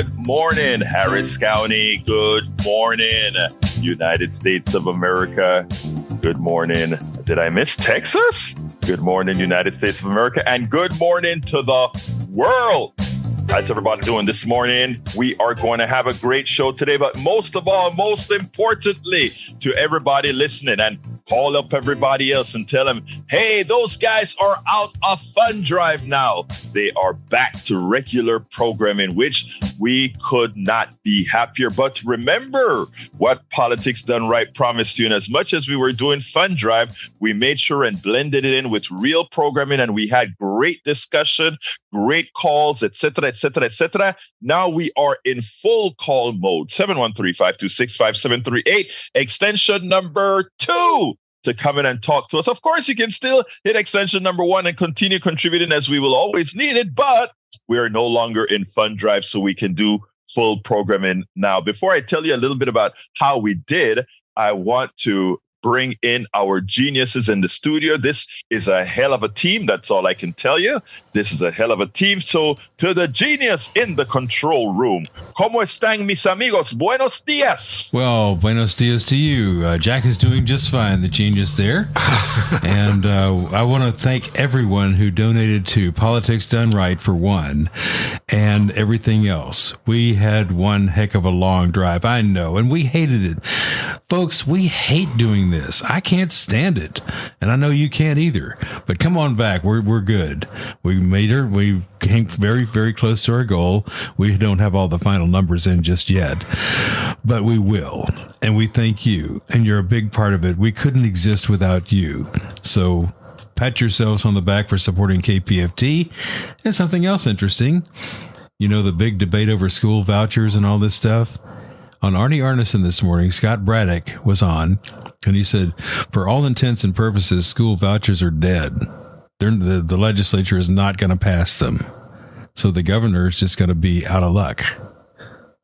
Good morning, Harris County. Good morning, United States of America. Good morning. Did I miss Texas? Good morning, United States of America. And good morning to the world. How's everybody doing this morning? We are going to have a great show today, but most of all, most importantly, to everybody listening, and call up everybody else and tell them, hey, those guys are out of Fun Drive now. They are back to regular programming, which we could not be happier. But remember what Politics Done Right promised you. And as much as we were doing Fun Drive, we made sure and blended it in with real programming, and we had great discussion, great calls, etc., etc., etc. Now we are in full call mode. 713-526-5738, extension number 2 to come in and talk to us. Of course, you can still hit extension number 1 and continue contributing, as we will always need it, but we are no longer in Fun Drive, so we can do full programming now. Before I tell you a little bit about how we did, I want to bring in our geniuses in the studio. This is a hell of a team. That's all I can tell you. This is a hell of a team. So to the genius in the control room, ¿Cómo están mis amigos? Buenos días. Well, buenos dias to you. Jack is doing just fine, the genius there. And I want to thank everyone who donated to Politics Done Right, for one, and everything else. We had one heck of a long drive, I know, and we hated it. Folks, we hate doing this. I can't stand it, and I know you can't either. But come on back. We're good. We made her. We came very, very close to our goal. We don't have all the final numbers in just yet, but we will. And we thank you, and you're a big part of it. We couldn't exist without you. So pat yourselves on the back for supporting KPFT. And something else interesting, you know, the big debate over school vouchers and all this stuff. On Arnie Arneson this morning, Scott Braddock was on, and he said, for all intents and purposes, school vouchers are dead. The legislature is not going to pass them. So the governor is just going to be out of luck.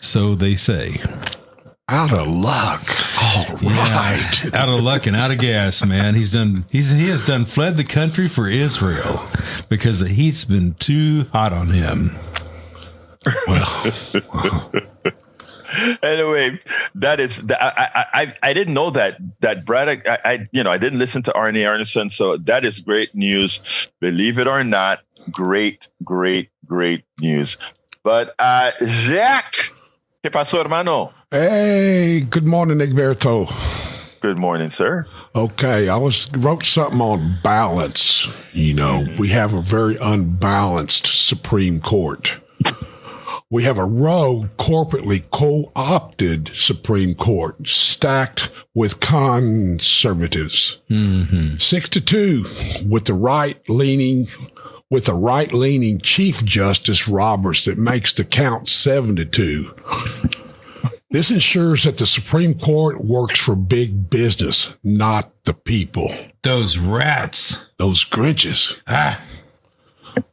So they say. Out of luck. All right. Yeah, out of luck and out of gas, man. He has fled the country for Israel because the heat's been too hot on him. Well. Anyway, that is I didn't know that Braddock. I didn't listen to Arnie Arneson, so that is great news. Believe it or not, great news. But Jack, ¿qué pasó, hermano? Hey, good morning, Egberto. Good morning, sir. Okay, I wrote something on balance. You know, we have a very unbalanced Supreme Court. We have a rogue, corporately co-opted Supreme Court stacked with conservatives. 6-2 with the right-leaning Chief Justice Roberts that makes the count 7-2. This ensures that the Supreme Court works for big business, not the people. Those rats. Those Grinches.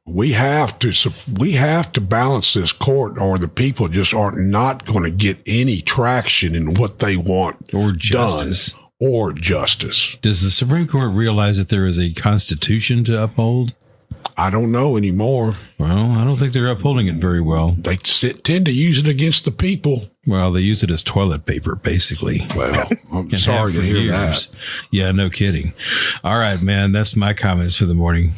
We have to balance this court, or the people just are not going to get any traction in what they want or justice. Or justice. Does the Supreme Court realize that there is a constitution to uphold? I don't know anymore. Well, I don't think they're upholding it very well. They tend to use it against the people. Well, they use it as toilet paper, basically. Well, I'm sorry to hear that. Yeah, no kidding. All right, man, that's my comments for the morning.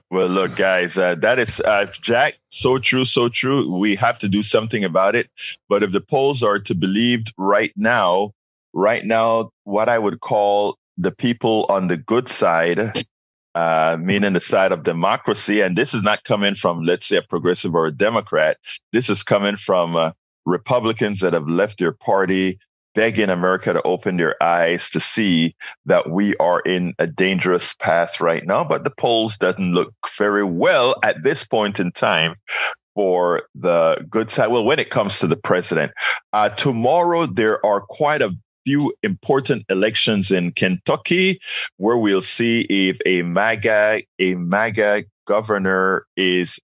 Well, look, guys, that is, Jack, so true, so true. We have to do something about it. But if the polls are to be believed right now, what I would call the people on the good side, meaning the side of democracy, and this is not coming from, let's say, a progressive or a Democrat. This is coming from Republicans that have left their party, begging America to open their eyes to see that we are in a dangerous path right now. But the polls doesn't look very well at this point in time for the good side. Well, when it comes to the president, tomorrow there are quite a few important elections in Kentucky where we'll see if a MAGA governor is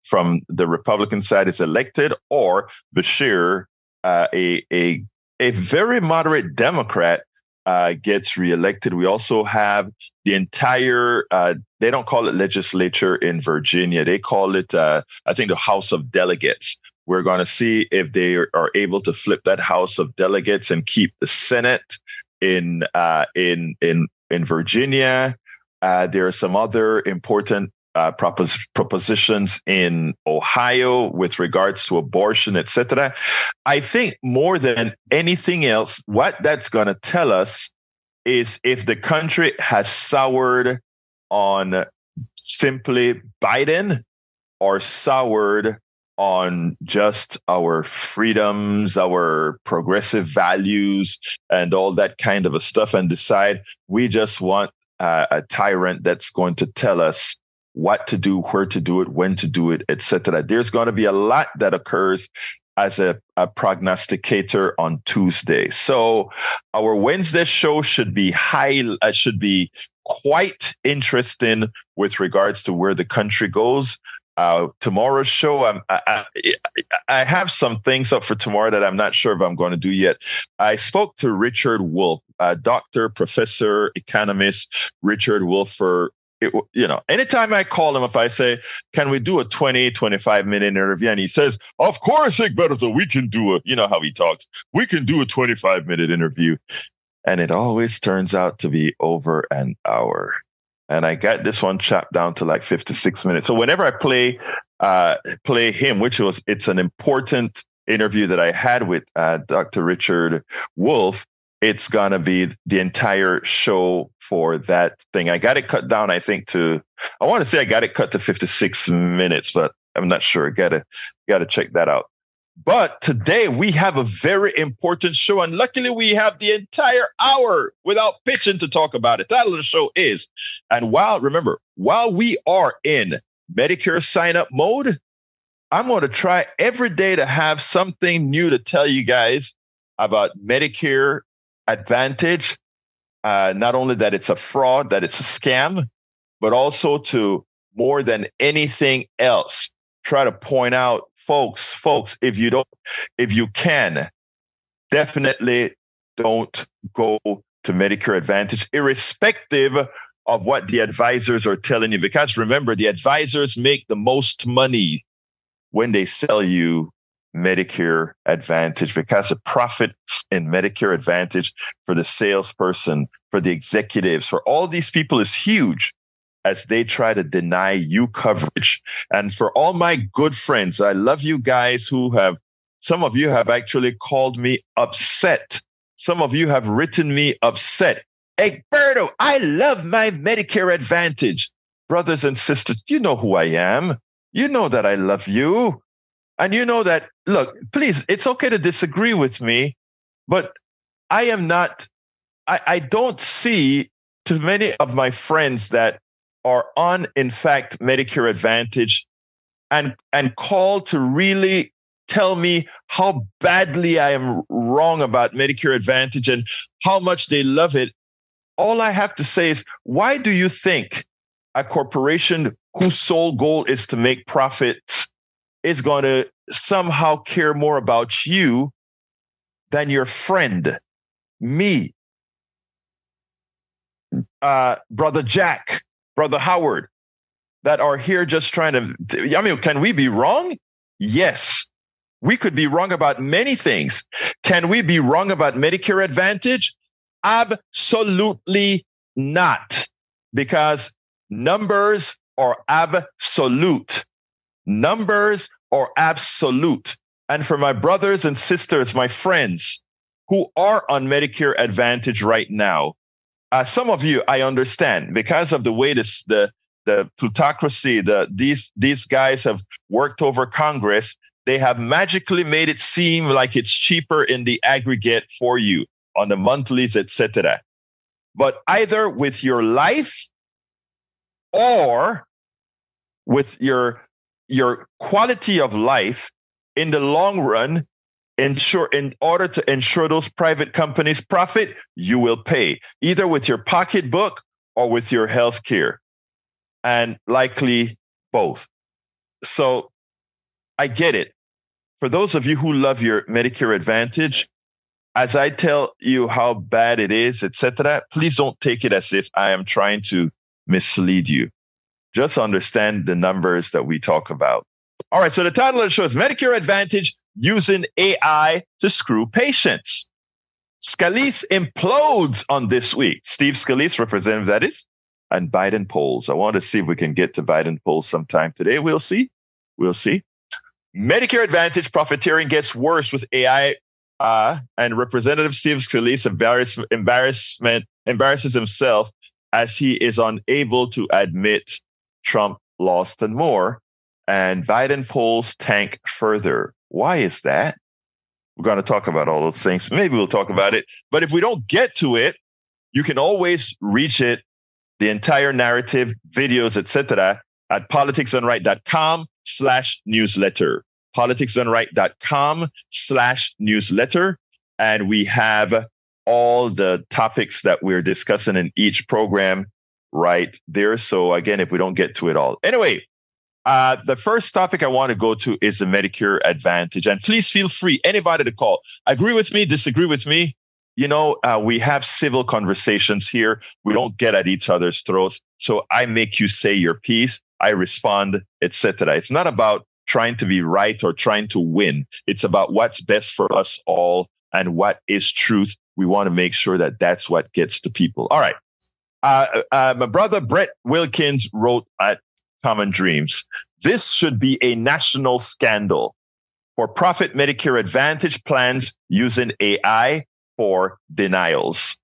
from the Republican side is elected, or Bashir, a very moderate Democrat, gets reelected. We also have the entire, they don't call it legislature in Virginia. They call it, I think, the House of Delegates, We're going to see if they are able to flip that House of Delegates and keep the Senate in Virginia. There are some other important propositions in Ohio with regards to abortion, etc. I think more than anything else, what that's going to tell us is if the country has soured on simply Biden or soured on just our freedoms, our progressive values, and all that kind of a stuff, and decide we just want a tyrant that's going to tell us what to do, where to do it, when to do it, etc. There's going to be a lot that occurs as a prognosticator on Tuesday. So our Wednesday show should be quite interesting with regards to where the country goes. Tomorrow's show, I have some things up for tomorrow that I'm not sure if I'm going to do yet. I spoke to Richard Wolff, doctor, professor, economist, Richard Wolff, anytime I call him, if I say, can we do a 25-minute interview? And he says, of course, Egberto, we can do how he talks. We can do a 25-minute interview. And it always turns out to be over an hour. And I got this one chopped down to like 56 minutes. So whenever I play him, it's an important interview that I had with Dr. Richard Wolff, it's going to be the entire show for that thing. I got it cut down, I think, I want to say I got it cut to 56 minutes, but I'm not sure. Got to check that out. But today we have a very important show, and luckily we have the entire hour without pitching to talk about it. The title of the show is, and while we are in Medicare sign-up mode, I'm going to try every day to have something new to tell you guys about Medicare Advantage. Not only that it's a fraud, that it's a scam, but also to, more than anything else, try to point out, folks, if you can, definitely don't go to Medicare Advantage, irrespective of what the advisors are telling you. Because remember, the advisors make the most money when they sell you Medicare Advantage, because the profits in Medicare Advantage for the salesperson, for the executives, for all these people is huge as they try to deny you coverage. And for all my good friends, I love you guys some of you have actually called me upset. Some of you have written me upset. Egberto, I love my Medicare Advantage. Brothers and sisters, you know who I am. You know that I love you. And you know that, look, please, it's okay to disagree with me, but I don't see too many of my friends that are on, in fact, Medicare Advantage and call to really tell me how badly I am wrong about Medicare Advantage and how much they love it. All I have to say is, why do you think a corporation whose sole goal is to make profits is going to somehow care more about you than your friend, me, Brother Jack, Brother Howard, that are here just trying to, can we be wrong? Yes. We could be wrong about many things. Can we be wrong about Medicare Advantage? Absolutely not. Because numbers are absolute. Numbers are absolute. And for my brothers and sisters, my friends who are on Medicare Advantage right now, some of you, I understand, because of the way the plutocracy, these guys have worked over Congress, they have magically made it seem like it's cheaper in the aggregate for you on the monthlies, etc. But either with your life or with your quality of life in the long run, in order to ensure those private companies profit, you will pay either with your pocketbook or with your health care, and likely both. So I get it. For those of you who love your Medicare Advantage, as I tell you how bad it is, etc., please don't take it as if I am trying to mislead you. Just understand the numbers that we talk about All right, so the title of the show is Medicare Advantage Using AI to Screw Patients. Scalise implodes on This Week. Steve Scalise, representative that is, and Biden polls. I want to see if we can get to Biden polls sometime today. We'll see. Medicare Advantage profiteering gets worse with AI, and Representative Steve Scalise embarrasses himself as he is unable to admit Trump lost and more. And Biden polls tank further. Why is that? We're going to talk about all those things. Maybe we'll talk about it. But if we don't get to it, you can always reach it, the entire narrative, videos, etc., at politicsdoneright.com/newsletter. politicsdoneright.com/newsletter. And we have all the topics that we're discussing in each program right there. So again, if we don't get to it all. Anyway, the first topic I want to go to is the Medicare Advantage. And please feel free, anybody to call. Agree with me, disagree with me. We have civil conversations here. We don't get at each other's throats. So I make you say your piece. I respond, etc. It's not about trying to be right or trying to win. It's about what's best for us all and what is truth. We want to make sure that that's what gets to people. All right. My brother Brett Wilkins wrote at Common Dreams, this should be a national scandal. For-profit Medicare Advantage plans using AI for denials.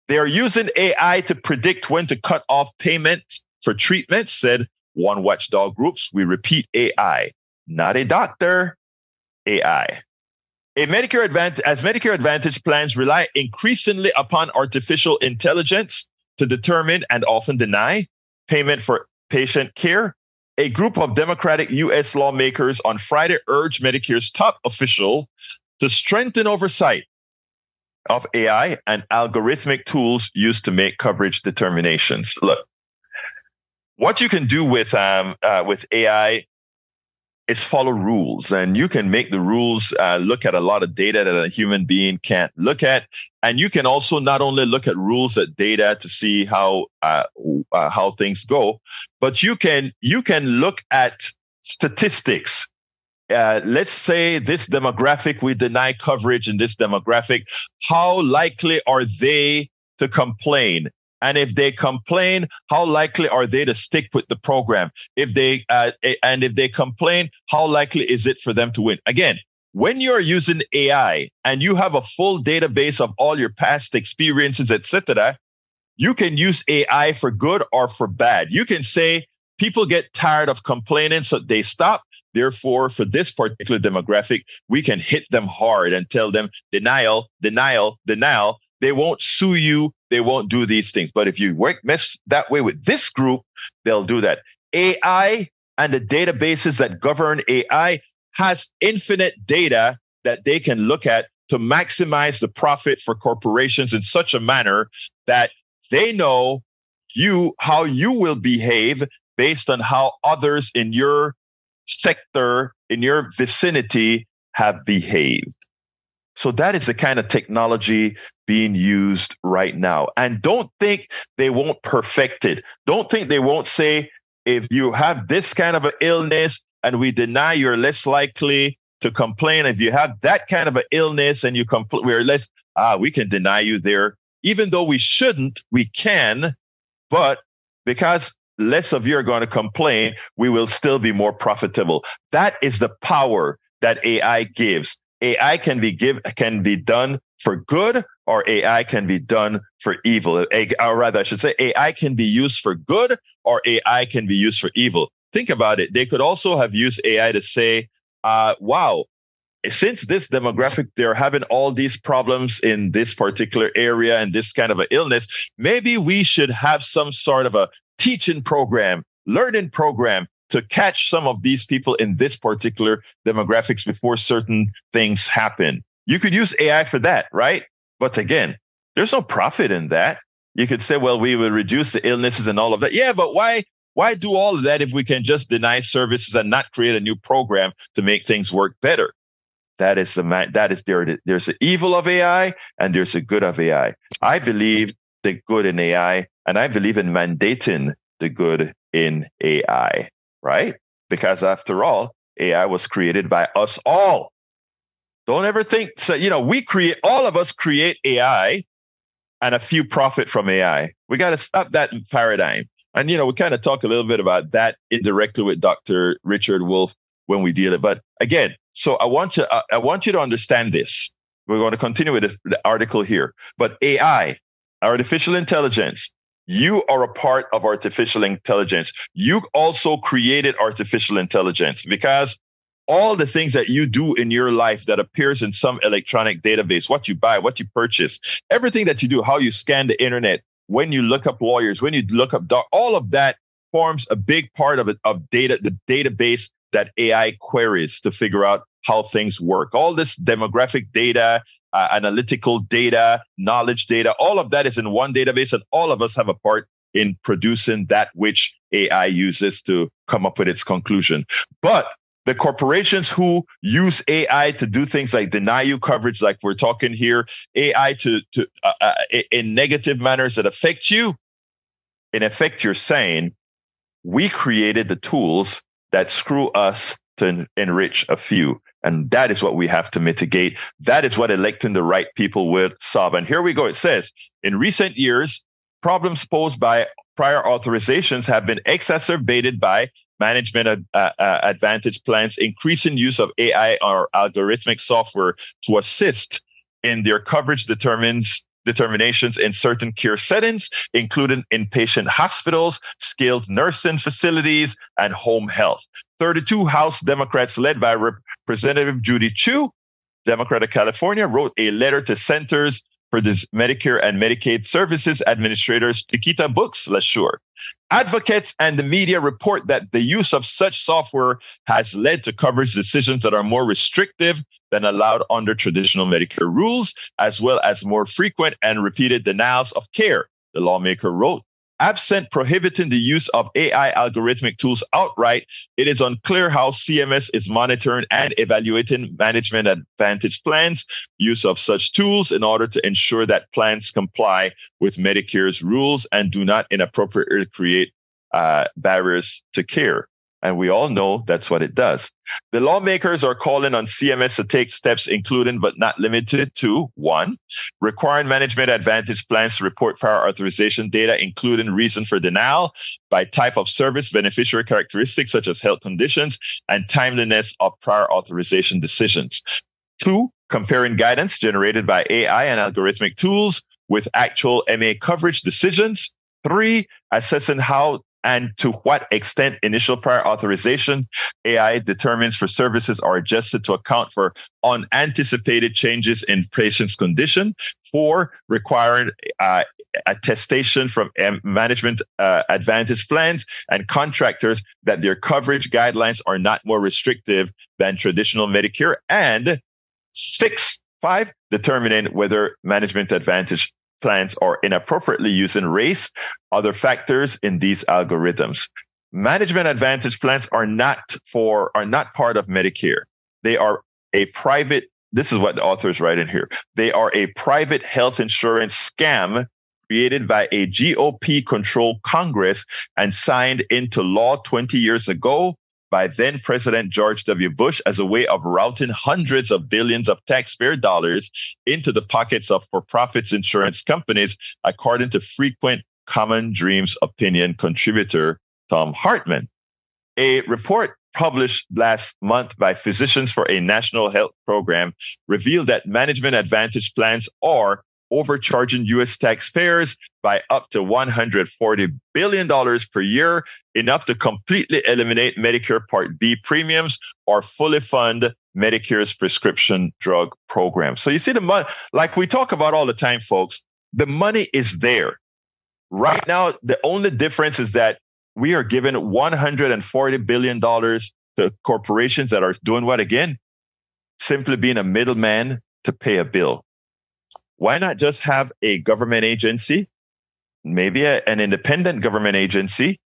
They are using AI to predict when to cut off payments for treatment, said one watchdog groups. We repeat, AI, not a doctor, AI. Medicare Advantage plans rely increasingly upon artificial intelligence to determine and often deny payment for patient care. A group of Democratic U.S. lawmakers on Friday urged Medicare's top official to strengthen oversight of AI and algorithmic tools used to make coverage determinations. Look, what you can do with AI is follow rules, and you can make the rules look at a lot of data that a human being can't look at, and you can also not only look at rules at data to see how things go, but you can look at statistics. Let's say this demographic, we deny coverage in this demographic. How likely are they to complain? And if they complain, how likely are they to stick with the program? If they complain, how likely is it for them to win? Again, when you're using AI and you have a full database of all your past experiences, etc., you can use AI for good or for bad. You can say people get tired of complaining, so they stop. Therefore, for this particular demographic, we can hit them hard and tell them denial, denial, denial. They won't sue you. They won't do these things. But if you mess that way with this group, they'll do that. AI and the databases that govern AI has infinite data that they can look at to maximize the profit for corporations in such a manner that they know how you will behave based on how others in your sector, in your vicinity have behaved. So that is the kind of technology being used right now. And don't think they won't perfect it. Don't think they won't say, if you have this kind of an illness and we deny, you're less likely to complain. If you have that kind of an illness and you complain, we can deny you there. Even though we shouldn't, we can. But because less of you are going to complain, we will still be more profitable. That is the power that AI gives. AI can be done for good, or AI can be done for evil. Or rather, I should say, AI can be used for good, or AI can be used for evil. Think about it. They could also have used AI to say, wow, since this demographic, they're having all these problems in this particular area and this kind of an illness, maybe we should have some sort of a teaching program, learning program to catch some of these people in this particular demographics before certain things happen. You could use AI for that, right? But again, there's no profit in that. You could say, well, we will reduce the illnesses and all of that. Yeah, but why do all of that if we can just deny services and not create a new program to make things work better? There's the evil of AI and there's the good of AI. I believe the good in AI, and I believe in mandating the good in AI, right? Because after all, AI was created by us all. Don't ever think, so, all of us create AI and a few profit from AI. We got to stop that paradigm. And, we kind of talk a little bit about that indirectly with Dr. Richard Wolff when we deal it. But again, so I want you to understand this. We're going to continue with the article here. But AI, artificial intelligence, you are a part of artificial intelligence. You also created artificial intelligence because all the things that you do in your life that appears in some electronic database, what you buy, what you purchase, everything that you do, how you scan the internet, when you look up lawyers, when you look up all of that forms a big part of data, the database that AI queries to figure out how things work. All this demographic data, analytical data, knowledge data, all of that is in one database, and all of us have a part in producing that which AI uses to come up with its conclusion. But the corporations who use AI to do things like deny you coverage, like we're talking here, AI in negative manners that affect you, in effect, you're saying we created the tools that screw us to enrich a few. And that is what we have to mitigate. That is what electing the right people will solve. And here we go. It says, in recent years, problems posed by prior authorizations have been exacerbated by management advantage plans, increasing use of AI or algorithmic software to assist in their coverage determinations in certain care settings, including inpatient hospitals, skilled nursing facilities, and home health. 32 House Democrats led by Representative Judy Chu, Democrat of California, wrote a letter to Centers for the Medicare and Medicaid Services Administrators, Chiquita Books, LaSure. Advocates and the media report that the use of such software has led to coverage decisions that are more restrictive than allowed under traditional Medicare rules, as well as more frequent and repeated denials of care. The lawmaker wrote, absent prohibiting the use of AI algorithmic tools outright, it is unclear how CMS is monitoring and evaluating management advantage plans' use of such tools in order to ensure that plans comply with Medicare's rules and do not inappropriately create barriers to care. And we all know that's what it does. The lawmakers are calling on CMS to take steps, including but not limited to 1, requiring management advantage plans to report prior authorization data, including reason for denial by type of service, beneficiary characteristics such as health conditions, and timeliness of prior authorization decisions. 2, comparing guidance generated by AI and algorithmic tools with actual MA coverage decisions. 3, assessing how and to what extent initial prior authorization AI determines for services are adjusted to account for unanticipated changes in patient's condition. 4, requiring attestation from management advantage plans and contractors that their coverage guidelines are not more restrictive than traditional Medicare. And 5, determining whether management advantage plans are inappropriately using race, other factors in these algorithms. Management advantage plans are not part of Medicare. They are a private, this is what the authors write in here. They are a private health insurance scam created by a GOP-controlled Congress and signed into law 20 years ago by then President George W. Bush as a way of routing hundreds of billions of taxpayer dollars into the pockets of for-profits insurance companies, according to frequent Common Dreams opinion contributor Tom Hartman. A report published last month by Physicians for a National Health Program revealed that management advantage plans are overcharging U.S. taxpayers by up to $140 billion per year, enough to completely eliminate Medicare Part B premiums or fully fund Medicare's prescription drug program. So you see the money, like we talk about all the time, folks, the money is there. Right now, the only difference is that we are giving $140 billion to corporations that are doing what again? Simply being a middleman to pay a bill. Why not just have a government agency, maybe an independent government agency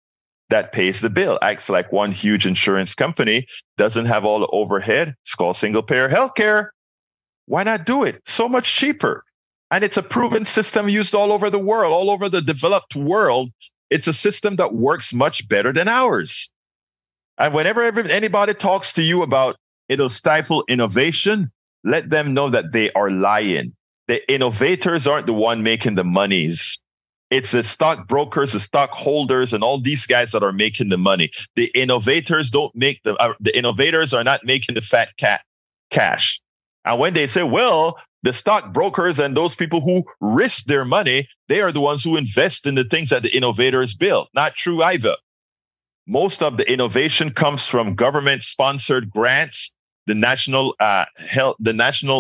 that pays the bill, acts like one huge insurance company, doesn't have all the overhead. It's called single payer healthcare. Why not do it? So much cheaper. And it's a proven system used all over the world, all over the developed world. It's a system that works much better than ours. And whenever anybody talks to you about it'll stifle innovation, let them know that they are lying. The innovators aren't the one making the monies. It's the stockbrokers, the stockholders, and all these guys that are making the money. The innovators don't make the innovators are not making the fat cash. And when they say, well, the stockbrokers and those people who risk their money, they are the ones who invest in the things that the innovators build. Not true either. Most of the innovation comes from government-sponsored grants, the National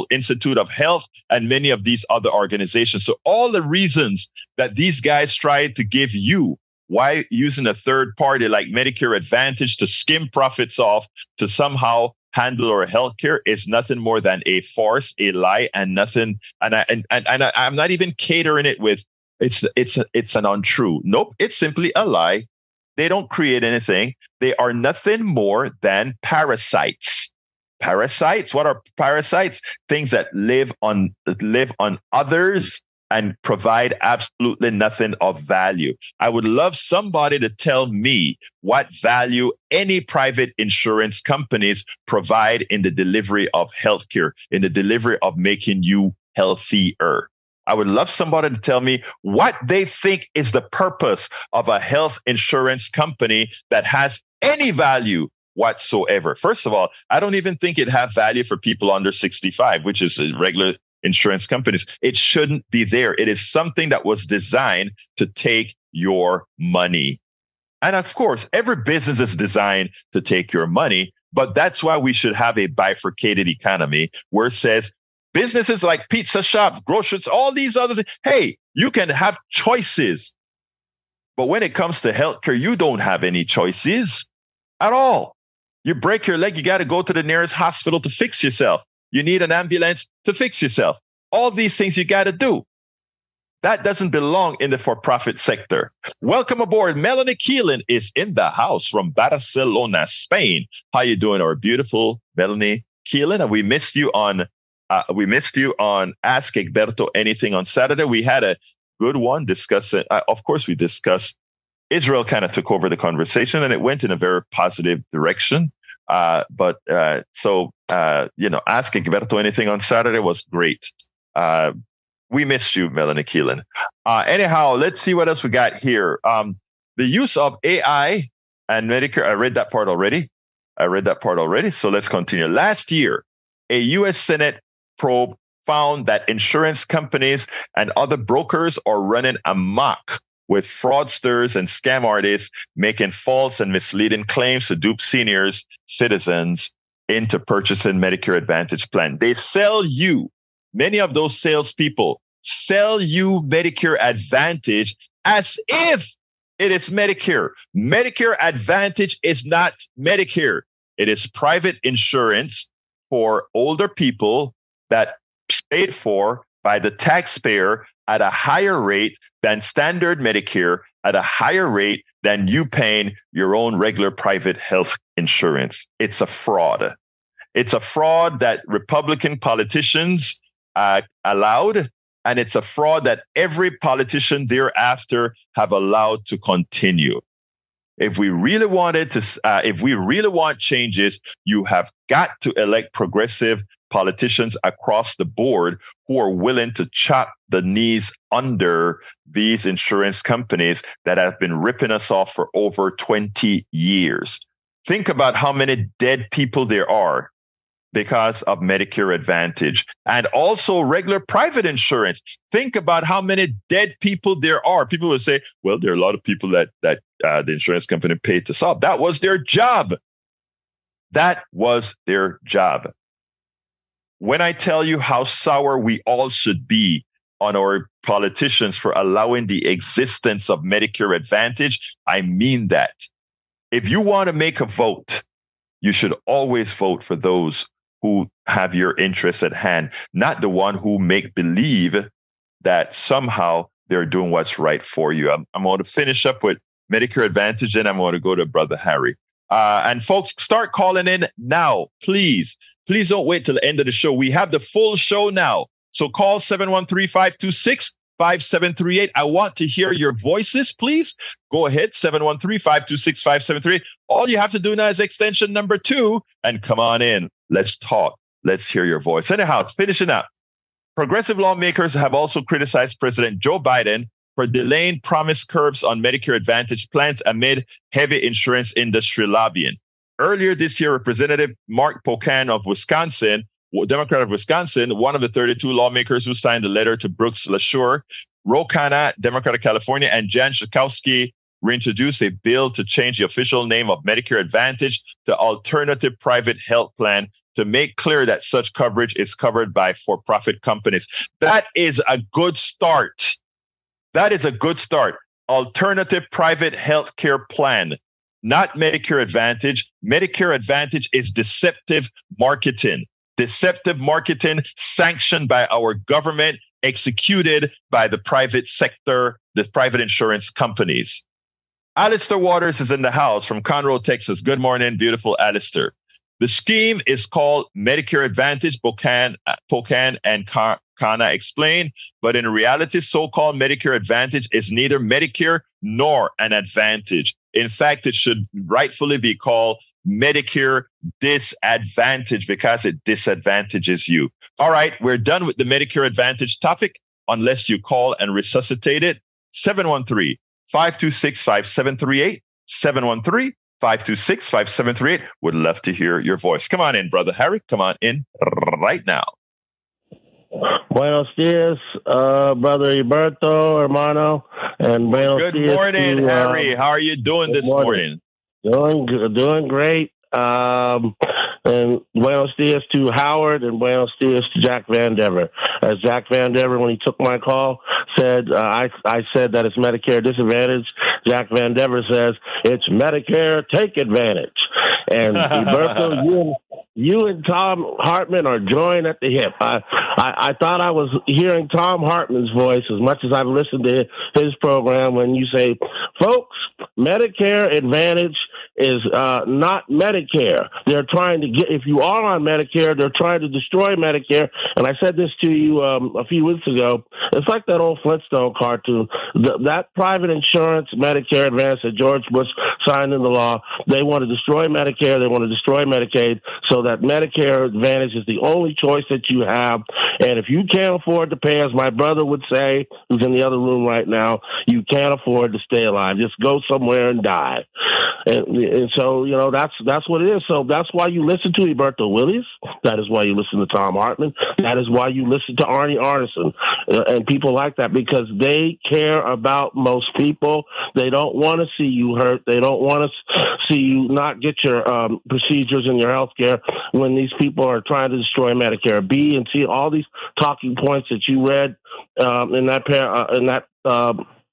Institute of Health, and many of these other organizations. So all the reasons that these guys try to give you, why using a third party like Medicare Advantage to skim profits off to somehow handle our healthcare is nothing more than a farce, a lie, and nothing. And I'm not even catering it with it's an untrue. Nope, it's simply a lie. They don't create anything. They are nothing more than parasites. Parasites. What are parasites? Things that live on others and provide absolutely nothing of value. I would love somebody to tell me what value any private insurance companies provide in the delivery of healthcare, in the delivery of making you healthier. I would love somebody to tell me what they think is the purpose of a health insurance company that has any value whatsoever. First of all, I don't even think it has value for people under 65, which is regular insurance companies. It shouldn't be there. It is something that was designed to take your money. And of course, every business is designed to take your money, but that's why we should have a bifurcated economy where it says, businesses like pizza shops, groceries, all these other things, hey, you can have choices. But when it comes to healthcare, you don't have any choices at all. You break your leg, you got to go to the nearest hospital to fix yourself. You need an ambulance to fix yourself. All these things you got to do. That doesn't belong in the for-profit sector. Welcome aboard. Melanie Keelan is in the house from Barcelona, Spain. How you doing, our beautiful Melanie Keelan? And we missed you on Ask Egberto Anything on Saturday. We had a good one discussing, of course, we discussed Israel kind of took over the conversation and it went in a very positive direction. Ask Egberto Anything on Saturday was great. We missed you, Melanie Keelan. Anyhow, let's see what else we got here. The use of AI and Medicare. I read that part already. So let's continue. Last year, a U.S. Senate probe found that insurance companies and other brokers are running amok with fraudsters and scam artists making false and misleading claims to dupe seniors, citizens into purchasing Medicare Advantage plan. They sell you, many of those salespeople sell you Medicare Advantage as if it is Medicare. Medicare Advantage is not Medicare. It is private insurance for older people that paid for by the taxpayer at a higher rate than standard Medicare, at a higher rate than you paying your own regular private health insurance. It's a fraud. It's a fraud that Republican politicians allowed, and it's a fraud that every politician thereafter have allowed to continue. If we really want changes, you have got to elect progressive politicians across the board who are willing to chop the knees under these insurance companies that have been ripping us off for over 20 years. Think about how many dead people there are because of Medicare Advantage and also regular private insurance. Think about how many dead people there are. People will say, well, there are a lot of people that the insurance company paid to solve. That was their job. That was their job. When I tell you how sour we all should be on our politicians for allowing the existence of Medicare Advantage, I mean that. If you want to make a vote, you should always vote for those who have your interests at hand, not the one who make believe that somehow they're doing what's right for you. I'm going to finish up with Medicare Advantage, and I'm going to go to Brother Harry. And folks, start calling in now, please. Please don't wait till the end of the show. We have the full show now. So call 713-526 5738. I want to hear your voices, please. Go ahead, 713-526-5738. All you have to do now is extension number 2, and come on in. Let's talk. Let's hear your voice. Anyhow, finishing up. Progressive lawmakers have also criticized President Joe Biden for delaying promised curbs on Medicare Advantage plans amid heavy insurance industry lobbying. Earlier this year, Representative Mark Pocan of Wisconsin, Democrat of Wisconsin, one of the 32 lawmakers who signed the letter to Brooks LaSure, Ro Khanna, Democrat of California, and Jan Schakowsky reintroduced a bill to change the official name of Medicare Advantage to Alternative Private Health Plan to make clear that such coverage is covered by for-profit companies. That is a good start. That is a good start. Alternative Private Health Care Plan, not Medicare Advantage. Medicare Advantage is deceptive marketing. Deceptive marketing sanctioned by our government, executed by the private sector, the private insurance companies. Alistair Waters is in the house from Conroe, Texas. Good morning, beautiful Alistair. The scheme is called Medicare Advantage, Pocan and Khanna explained, but in reality, so-called Medicare Advantage is neither Medicare nor an advantage. In fact, it should rightfully be called Medicare Disadvantage because it disadvantages you. All right, we're done with the Medicare Advantage topic unless you call and resuscitate it. 713-526-5738. 713-526-5738. Would love to hear your voice. Come on in, Brother Harry. Come on in right now. Buenos dias, Brother Alberto, hermano. And buenos Good dias morning, to, Harry. How are you doing this morning? Doing great. And buenos dias to Howard, and buenos dias to Jack Van Dever. As Jack Van Dever, when he took my call, said, I said that it's Medicare disadvantage. Jack Van Dever says it's Medicare take advantage. And Roberto, you and Tom Hartman are joined at the hip. I thought I was hearing Tom Hartman's voice as much as I've listened to his program when you say, folks, Medicare Advantage is not Medicare. They're trying to get, if you are on Medicare, they're trying to destroy Medicare. And I said this to you a few weeks ago. It's like that old Flintstone cartoon. That private insurance, Medicare Advantage that George Bush signed into law, they want to destroy Medicare. They want to destroy Medicaid so that Medicare Advantage is the only choice that you have. And if you can't afford to pay, as my brother would say, who's in the other room right now, you can't afford to stay alive. Just go somewhere and die. And so, you know, that's what it is. So that's why you listen to Roberto Willies. That is why you listen to Tom Hartman. That is why you listen to Arnie Arneson and people like that, because they care about most people. They don't want to see you hurt. They don't want to see you not get your procedures and your health care when these people are trying to destroy Medicare. B and C, all these talking points that you read in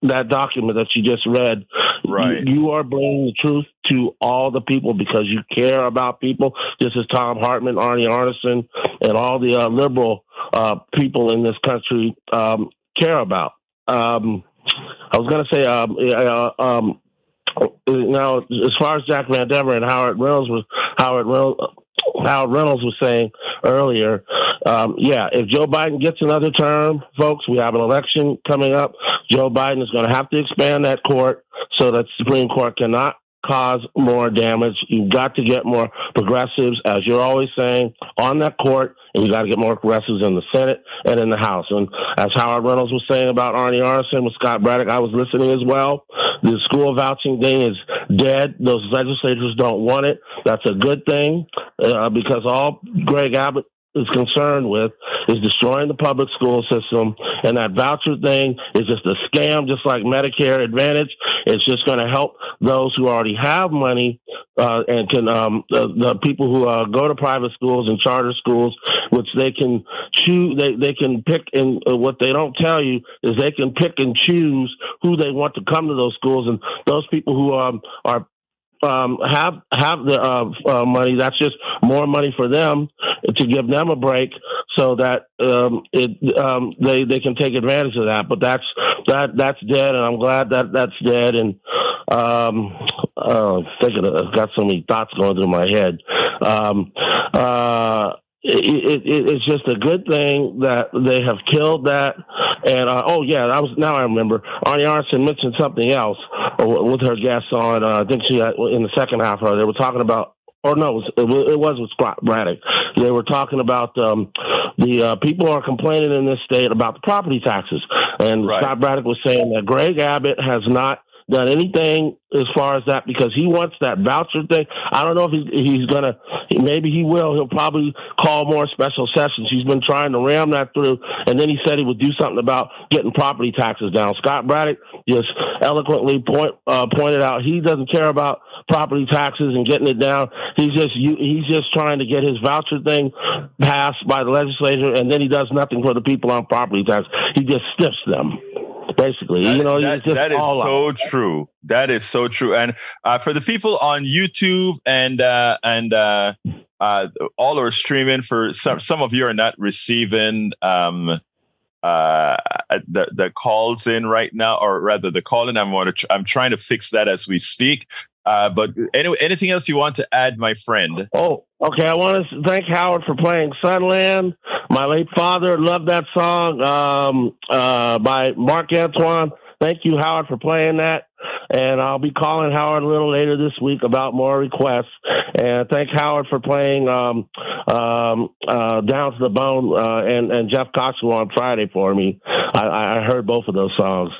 that document that you just read, right? You are bringing the truth to all the people because you care about people. This is Tom Hartman, Arnie Arneson, and all the liberal people in this country care about. I was going to say, now, as far as Jack Van Dever and Howard Reynolds was saying earlier, if Joe Biden gets another term, folks, we have an election coming up. Joe Biden is going to have to expand that court so that the Supreme Court cannot cause more damage. You've got to get more progressives, as you're always saying, on that court, and you got to get more progressives in the Senate and in the House. And as Howard Reynolds was saying about Arnie Arneson with Scott Braddock, I was listening as well. The school vouching thing is dead. Those legislators don't want it. That's a good thing because all Greg Abbott is concerned with is destroying the public school system, and that voucher thing is just a scam, just like Medicare Advantage. It's just going to help those who already have money and can the people who go to private schools and charter schools, which they can choose. They can pick, and what they don't tell you is they can pick and choose who they want to come to those schools, and those people who have the money, that's just more money for them to give them a break so that they can take advantage of that. But that's dead, and I'm glad that that's dead. And I've got so many thoughts going through my head. It's just a good thing that they have killed that, And now I remember. Arnie Arnson mentioned something else with her guests on. I think she in the second half. They were talking about. Or no, it was with Scott Braddock. They were talking about the people are complaining in this state about the property taxes. And right. Scott Braddock was saying that Greg Abbott has not done anything as far as that because he wants that voucher thing. I don't know if he's going to, maybe he will. He'll probably call more special sessions. He's been trying to ram that through. And then he said he would do something about getting property taxes down. Scott Braddock just eloquently pointed out he doesn't care about property taxes and getting it down. He's just trying to get his voucher thing passed by the legislature, and then he does nothing for the people on property tax. He just stiffs them. Basically, that is so true. That is so true. And for the people on YouTube and all are streaming, for some of you are not receiving the calls in right now, or rather the call in. I'm trying to fix that as we speak. But anyway, anything else you want to add, my friend? Oh, okay. I want to thank Howard for playing Sunland. My late father loved that song by Mark Antoine. Thank you, Howard, for playing that. And I'll be calling Howard a little later this week about more requests. And thank Howard for playing Down to the Bone and Jeff Coxwell on Friday for me. I heard both of those songs.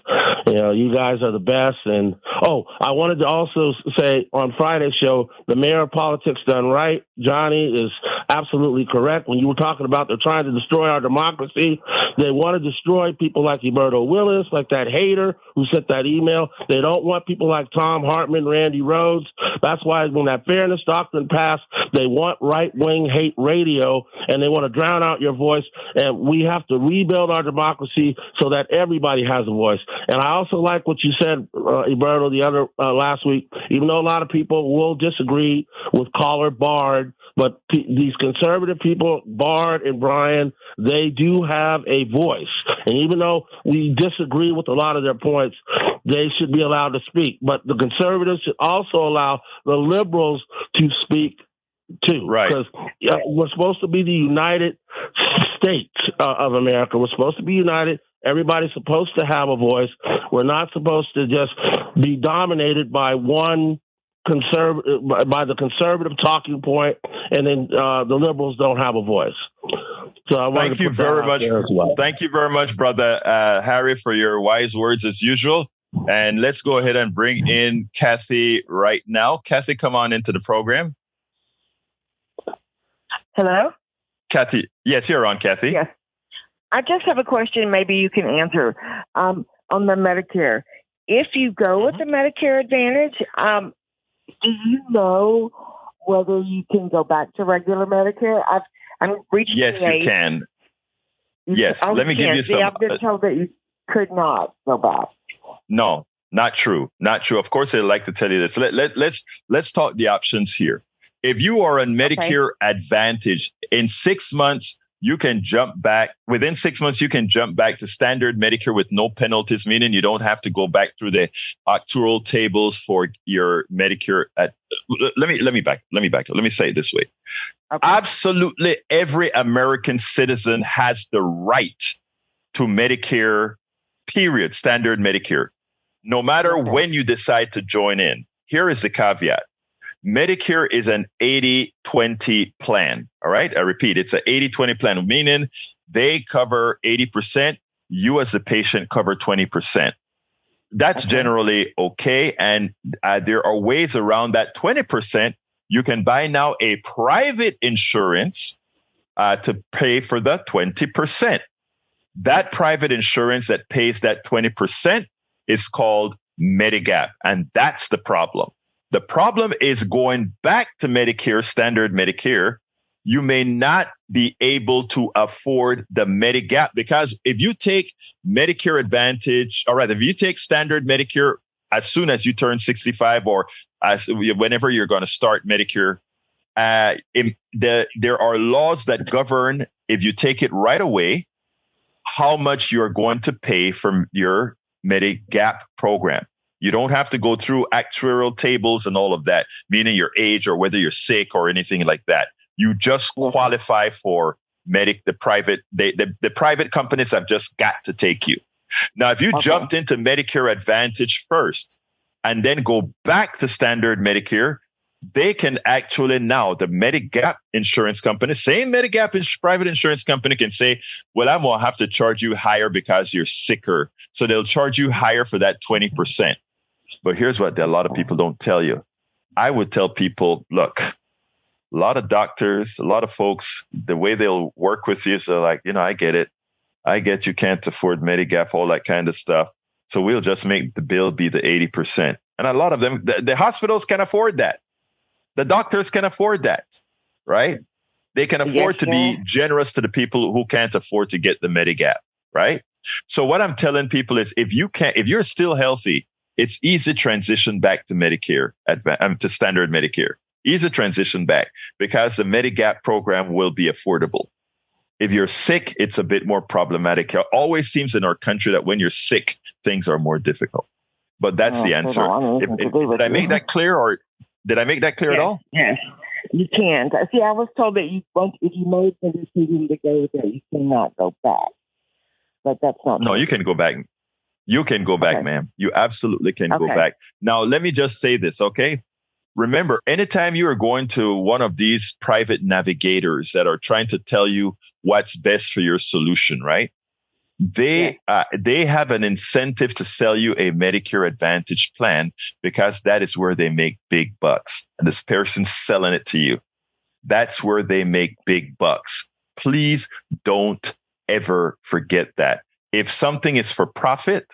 You guys are the best. And, I wanted to also say on Friday's show, the mayor of politics done right. Johnny is absolutely correct. When you were talking about they're trying to destroy our democracy, they want to destroy people like Huberto Willis, like that hater who sent that email. They don't want people like Tom Hartman, Randy Rhodes. That's why when that fairness doctrine passed, they want right-wing hate radio, and they want to drown out your voice. And we have to rebuild our democracy so that everybody has a voice. And I also like what you said, Huberto, the other last week. Even though a lot of people will disagree with caller Bard, but these conservative people, Bard and Brian, they do have a voice. And even though we disagree with a lot of their points, they should be allowed to speak. But the conservatives should also allow the liberals to speak too. Right. Because we're supposed to be the United States of America. We're supposed to be united. Everybody's supposed to have a voice. We're not supposed to just be dominated by one by the conservative talking point, and then the liberals don't have a voice. So I want to put that out there as well. Thank you very much, brother Harry, for your wise words as usual. And let's go ahead and bring in Kathy right now. Kathy, come on into the program. Hello? Kathy. Yes, you're on, Kathy. Yes. I just have a question maybe you can answer on the Medicare. If you go with the Medicare Advantage, do you know whether you can go back to regular Medicare? I'm reaching the age. Yes, you can. Yes, let me give you some. I've been told that you could not go back. No, not true. Not true. Of course, they like to tell you this. Let's talk the options here. If you are on Medicare Advantage, in 6 months, you can jump back. Within 6 months, you can jump back to standard Medicare with no penalties, meaning you don't have to go back through the actuarial tables for your Medicare. Let me back. Let me say it this way. Okay. Absolutely every American citizen has the right to Medicare, period, standard Medicare, no matter when you decide to join in. Here is the caveat. Medicare is an 80-20 plan. All right. I repeat, it's an 80-20 plan, meaning they cover 80%. You as the patient cover 20%. That's generally okay. And there are ways around that 20%. You can buy now a private insurance to pay for the 20%. That private insurance that pays that 20% is called Medigap. And that's the problem. The problem is going back to Medicare, standard Medicare, you may not be able to afford the Medigap, because if you take Medicare Advantage, or rather, if you take standard Medicare as soon as you turn 65 or whenever you're going to start Medicare, there are laws that govern, if you take it right away, how much you're going to pay for your Medigap program. You don't have to go through actuarial tables and all of that, meaning your age or whether you're sick or anything like that. You just qualify for the private companies have just got to take you. Now, if you jumped into Medicare Advantage first and then go back to standard Medicare, they can actually now, the Medigap insurance company, same Medigap private insurance company can say, well, I'm going to have to charge you higher because you're sicker. So they'll charge you higher for that 20%. But here's what a lot of people don't tell you. I would tell people, look, a lot of doctors, a lot of folks, the way they'll work with you is they're like, I get it. I get you can't afford Medigap, all that kind of stuff. So we'll just make the bill be the 80%. And a lot of them, the hospitals can afford that. The doctors can afford that, right? They can afford to be generous to the people who can't afford to get the Medigap, right? So what I'm telling people is if you're still healthy, it's easy transition back to Medicare, to standard Medicare. Easy transition back because the Medigap program will be affordable. If you're sick, it's a bit more problematic. It always seems in our country that when you're sick, things are more difficult. But that's the answer. Did I make that clear, or did I make that clear at all? Yes, you can. See, I was told that if you made the decision to go there, you cannot go back. But that's not. No, you can go back. You can go back, ma'am. You absolutely can go back. Now, let me just say this, okay? Remember, anytime you are going to one of these private navigators that are trying to tell you what's best for your solution, right? They have an incentive to sell you a Medicare Advantage plan because that is where they make big bucks. And this person's selling it to you. That's where they make big bucks. Please don't ever forget that. If something is for profit,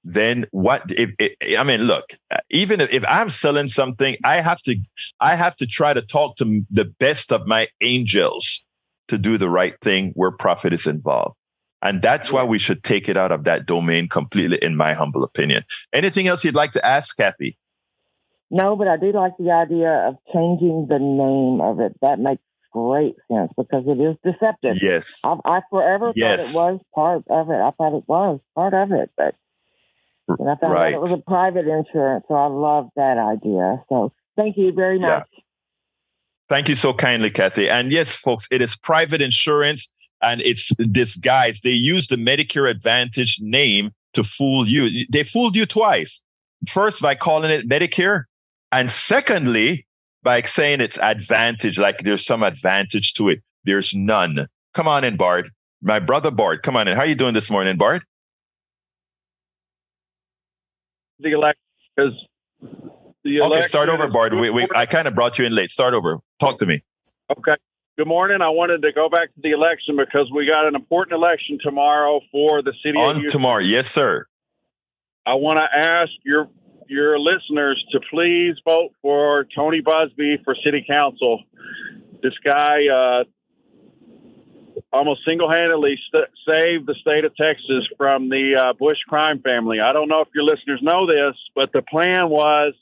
then what? Look, even if I'm selling something, I have to try to talk to the best of my angels to do the right thing where profit is involved. And that's why we should take it out of that domain completely, in my humble opinion. Anything else you'd like to ask, Kathy? No, but I do like the idea of changing the name of it. That makes great sense because it is deceptive. Yes. I forever thought it was part of it. I thought it was part of it, but I found out it was a private insurance, so I love that idea. So thank you very much. Thank you so kindly, Kathy. And yes, folks, it is private insurance. And it's disguised. They use the Medicare Advantage name to fool you. They fooled you twice. First, by calling it Medicare. And secondly, by saying it's Advantage, like there's some advantage to it. There's none. Come on in, Bart. My brother, Bart. Come on in. How are you doing this morning, Bart? The election. Okay, start over, Bart. I kind of brought you in late. Start over. Talk to me. Okay. Good morning. I wanted to go back to the election because we got an important election tomorrow for the city of Houston. Tomorrow, yes, sir. I want to ask your listeners to please vote for Tony Busby for city council. This guy almost single-handedly saved the state of Texas from the Bush crime family. I don't know if your listeners know this, but the plan was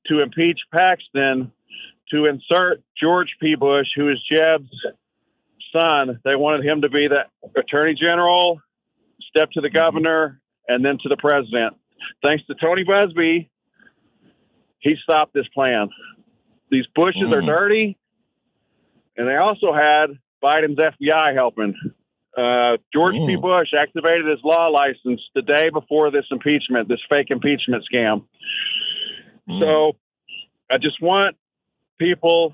to impeach Paxton to insert George P. Bush, who is Jeb's son. They wanted him to be the attorney general, step to the governor, and then to the president. Thanks to Tony Busby, he stopped this plan. These Bushes are dirty, and they also had Biden's FBI helping. George P. Bush activated his law license the day before this impeachment, this fake impeachment scam. So I just want people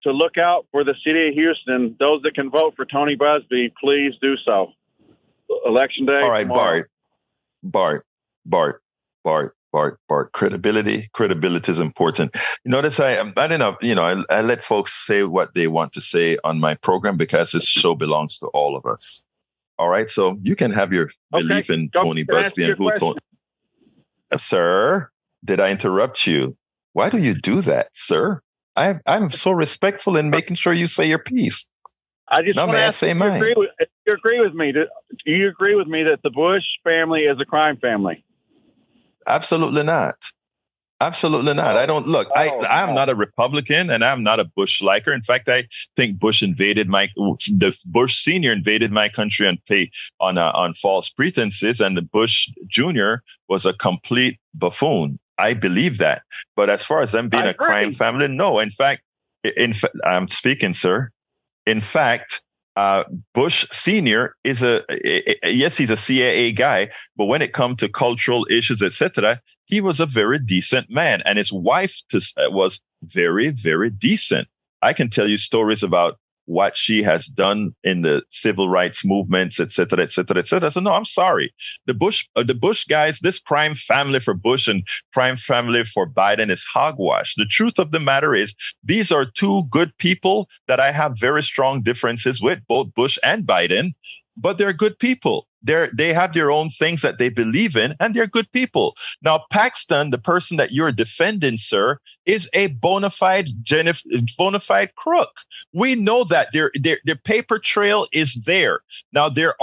to look out for the city of Houston. Those that can vote for Tony Busby, please do so. Election day. All right, tomorrow. Bart. Credibility is important. You notice I don't know. I let folks say what they want to say on my program because this show belongs to all of us. All right, so you can have your belief in Tony Busby and who Tony. Sir, did I interrupt you? Why do you do that, sir? I'm so respectful in making sure you say your piece. I just want to ask if you agree with me. Do you agree with me that the Bush family is a crime family? Absolutely not. Absolutely not. I don't look. I'm not a Republican, and I'm not a Bush liker. In fact, I think the Bush Senior invaded my country on false pretenses, and the Bush Junior was a complete buffoon. I believe that. But as far as them being a crime family, no. In fact, I'm speaking, sir. In fact, Bush Senior is yes, he's a CIA guy, but when it comes to cultural issues, etc., he was a very decent man, and his wife was very, very decent. I can tell you stories about what she has done in the civil rights movements, etc., etc., etc. So no, I'm sorry. The Bush guys, this crime family for Bush and crime family for Biden is hogwash. The truth of the matter is these are two good people that I have very strong differences with, both Bush and Biden, but they're good people. They have their own things that they believe in, and they're good people. Now, Paxton, the person that you're defending, sir, is a bona fide crook. We know that their paper trail is there. Now, there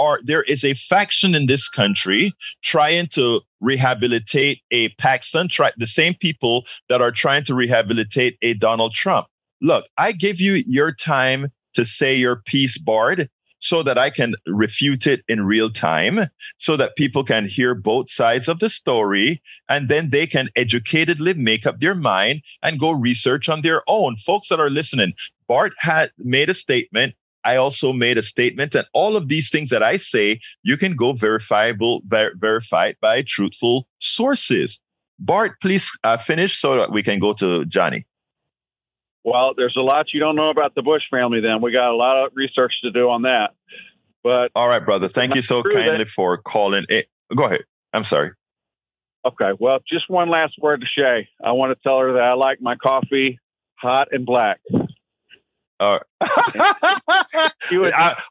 is a faction in this country trying to rehabilitate a Paxton, the same people that are trying to rehabilitate a Donald Trump. Look, I give you your time to say your piece, Bard, so that I can refute it in real time, so that people can hear both sides of the story, and then they can educatedly make up their mind and go research on their own. Folks that are listening, Bart had made a statement. I also made a statement, and all of these things that I say, you can go verified by truthful sources. Bart, please finish so that we can go to Johnny. Well, there's a lot you don't know about the Bush family then. We got a lot of research to do on that. But all right, brother. Thank you so kindly for calling. Go ahead. I'm sorry. Okay. Well, just one last word to Shay. I want to tell her that I like my coffee hot and black.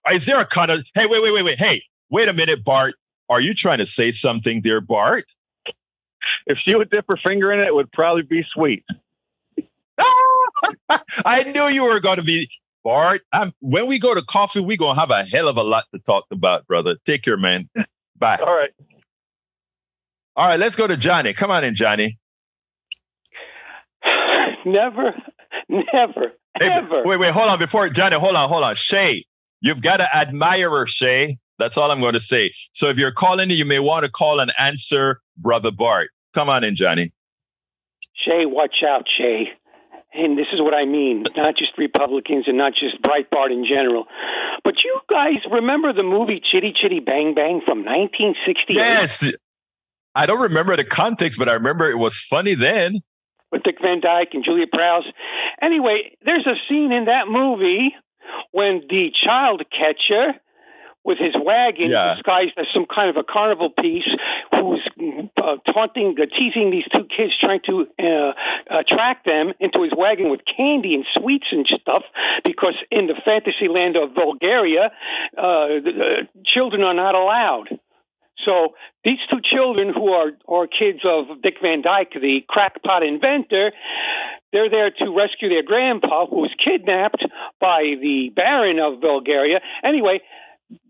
Is there a kind of... Hey, wait. Hey, wait a minute, Bart. Are you trying to say something there, Bart? If she would dip her finger in it, it would probably be sweet. I knew you were going to be, Bart. When we go to coffee, we're going to have a hell of a lot to talk about, brother. Take care, man. Bye. All right, let's go to Johnny. Come on in, Johnny. Never, ever. Wait, hold on. Before Johnny, hold on. Shay, you've got to admire her, Shay. That's all I'm going to say. So if you're calling, you may want to call and answer Brother Bart. Come on in, Johnny. Shay, watch out, Shay. And this is what I mean, not just Republicans and not just Breitbart in general. But you guys remember the movie Chitty Chitty Bang Bang from 1968? Yes. I don't remember the context, but I remember it was funny then. With Dick Van Dyke and Julia Prowse. Anyway, there's a scene in that movie when the child catcher with his wagon disguised as some kind of a carnival piece who's teasing these two kids, trying to attract them into his wagon with candy and sweets and stuff, because in the fantasy land of Bulgaria, children are not allowed. So these two children who are kids of Dick Van Dyke, the crackpot inventor, they're there to rescue their grandpa, who was kidnapped by the Baron of Bulgaria. Anyway,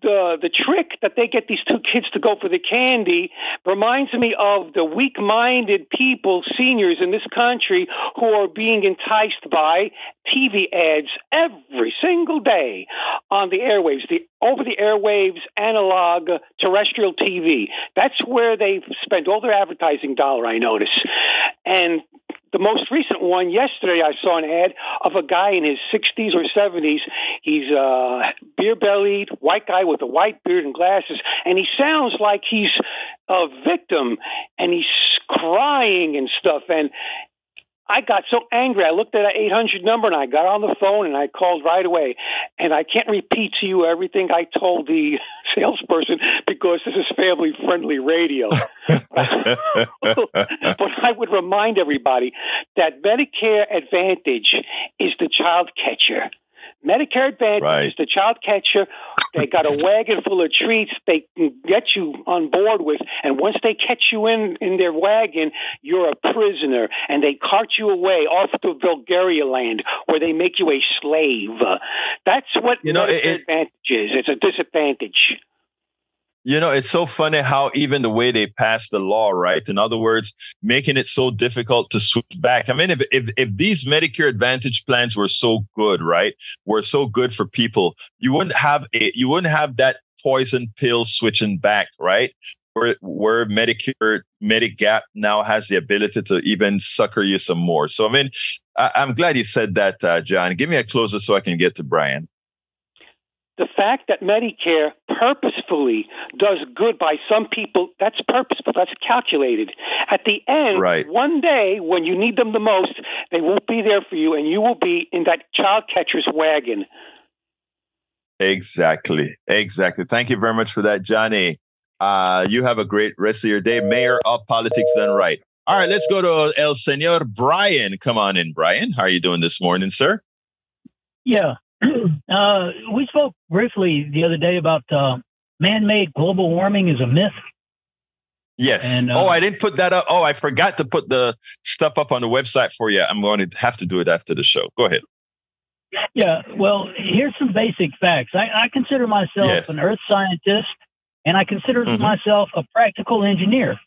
the trick that they get these two kids to go for the candy reminds me of the weak-minded people, seniors in this country, who are being enticed by TV ads every single day on the airwaves, the over-the-airwaves analog terrestrial TV. That's where they spend all their advertising dollar, I notice. And the most recent one, yesterday, I saw an ad of a guy in his 60s or 70s. He's a beer-bellied, white guy with a white beard and glasses, and he sounds like he's a victim, and he's crying and stuff. And I got so angry. I looked at that 800 number, and I got on the phone, and I called right away. And I can't repeat to you everything I told the salesperson because this is family-friendly radio. But I would remind everybody that Medicare Advantage is the child catcher. Medicare Advantage is the child catcher. They got a wagon full of treats they can get you on board with, and once they catch you in their wagon, you're a prisoner, and they cart you away off to Bulgaria land, where they make you a slave. That's what Medicare Advantage is. It's a disadvantage. You know, it's so funny how even the way they passed the law, right? In other words, making it so difficult to switch back. I mean, if these Medicare Advantage plans were so good, right? Were so good for people, you wouldn't have that poison pill switching back, right? Where Medicare, Medigap now has the ability to even sucker you some more. So, I mean, I'm glad you said that, John. Give me a closer so I can get to Brian. the fact that Medicare purposefully does good by some people, that's purposeful, that's calculated. At the end, one day when you need them the most, they won't be there for you, and you will be in that child catcher's wagon. Exactly. Thank you very much for that, Johnny. You have a great rest of your day. Mayor of Politics Done Right. All right, let's go to El Senor Brian. Come on in, Brian. How are you doing this morning, sir? Yeah. We spoke briefly the other day about man-made global warming is a myth. Yes. And, I didn't put that up. Oh, I forgot to put the stuff up on the website for you. I'm going to have to do it after the show. Go ahead. Yeah. Well, here's some basic facts. I consider myself an earth scientist, and I consider myself a practical engineer.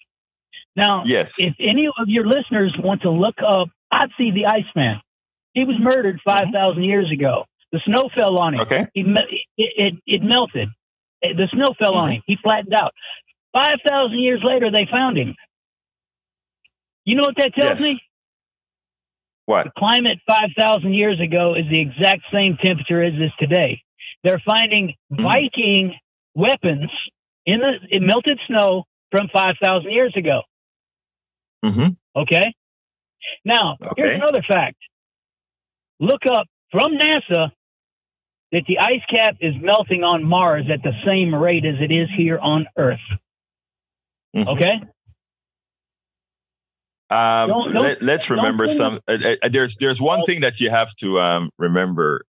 Now, if any of your listeners want to look up Otzi the Iceman, he was murdered 5,000 years ago. The snow fell on him. Okay. It melted. The snow fell on him. He flattened out. 5,000 years later, they found him. You know what that tells me? What? The climate 5,000 years ago is the exact same temperature as is today. They're finding Viking weapons in melted snow from 5,000 years ago. Okay? Now, here's another fact. Look up from NASA that the ice cap is melting on Mars at the same rate as it is here on Earth. Okay? Let's remember some. There's one thing that you have to remember